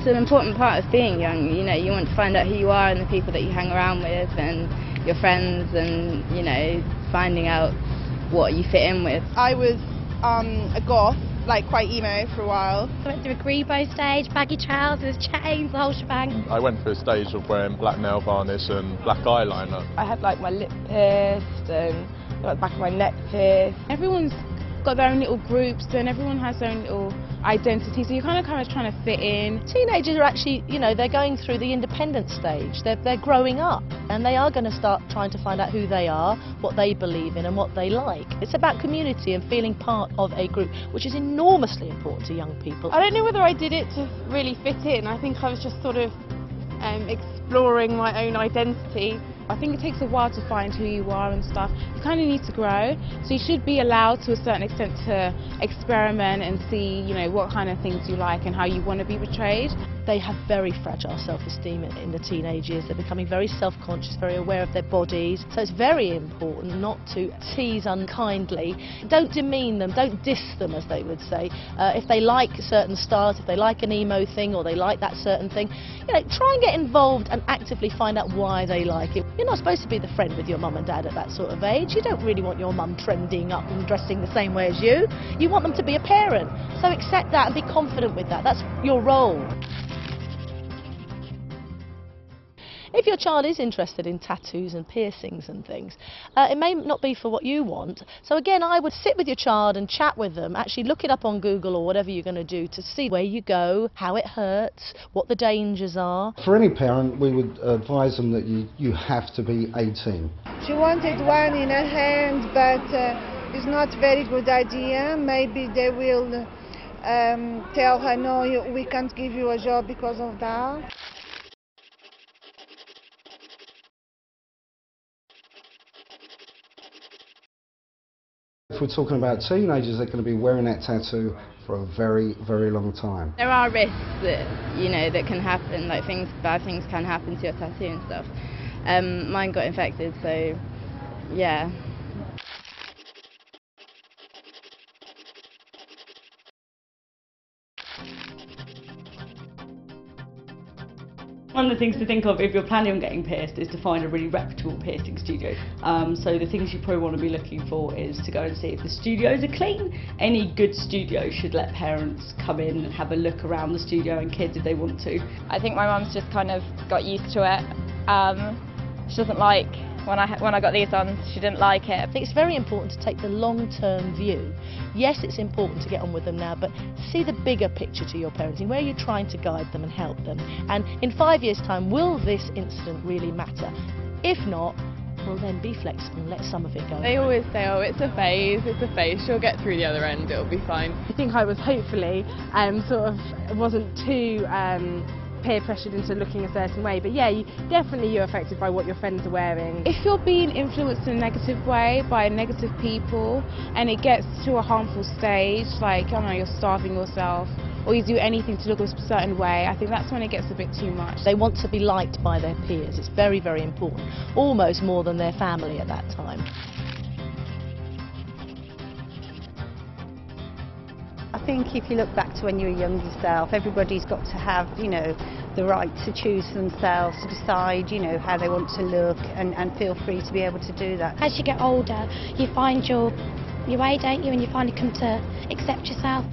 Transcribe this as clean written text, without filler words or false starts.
It's an important part of being young. You know, you want to find out who you are and the people that you hang around with and your friends, and, you know, finding out what you fit in with. I was a goth, like quite emo for a while. I went through a grebo stage, baggy trousers, chains, the whole shebang. I went through a stage of wearing black nail varnish and black eyeliner. I had like my lip pierced and the back of my neck pierced. Everyone's got their own little groups and everyone has their own little identity, so you're kind of trying to fit in. Teenagers are actually, you know, they're going through the independent stage. They're growing up, and they are going to start trying to find out who they are, what they believe in and what they like. It's about community and feeling part of a group, which is enormously important to young people. I don't know whether I did it to really fit in. I think I was just sort of exploring my own identity. I think it takes a while to find who you are and stuff. You kind of need to grow, so you should be allowed to a certain extent to experiment and see, you know, what kind of things you like and how you want to be portrayed. They have very fragile self-esteem in the teenage years. They're becoming very self-conscious, very aware of their bodies. So it's very important not to tease unkindly. Don't demean them, don't diss them, as they would say. If they like certain styles, if they like an emo thing or they like that certain thing, you know, try and get involved and actively find out why they like it. You're not supposed to be the friend with your mum and dad at that sort of age. You don't really want your mum trending up and dressing the same way as you. You want them to be a parent. So accept that and be confident with that. That's your role. If your child is interested in tattoos and piercings and things, it may not be for what you want. So again, I would sit with your child and chat with them, actually look it up on Google or whatever you're going to do to see where you go, how it hurts, what the dangers are. For any parent, we would advise them that you have to be 18. She wanted one in her hand, but it's not a very good idea. Maybe they will tell her, no, we can't give you a job because of that. If we're talking about teenagers, they're going to be wearing that tattoo for a very, very long time. There are risks that, you know, that can happen, like bad things can happen to your tattoo and stuff. Mine got infected, so yeah. One of the things to think of if you're planning on getting pierced is to find a really reputable piercing studio. So the things you probably want to be looking for is to go and see if the studios are clean. Any good studio should let parents come in and have a look around the studio and kids if they want to. I think my mum's just kind of got used to it. She doesn't like when I got these on, she didn't like it. I think it's very important to take the long-term view. Yes, it's important to get on with them now, but see the bigger picture to your parenting. Where are you trying to guide them and help them? And in 5 years' time, will this incident really matter? If not, well then be flexible and let some of it go. They always say, oh, it's a phase, she'll get through the other end, it'll be fine. I think I was hopefully wasn't too peer pressured into looking a certain way, but yeah, you're affected by what your friends are wearing. If you're being influenced in a negative way by negative people and it gets to a harmful stage, like, I don't know, you're starving yourself or you do anything to look a certain way, I think that's when it gets a bit too much. They want to be liked by their peers. It's very, very important, almost more than their family at that time. I think if you look back to when you were young yourself, everybody's got to have, you know, the right to choose for themselves, to decide, you know, how they want to look and feel free to be able to do that. As you get older, you find your way, don't you, and you finally come to accept yourself.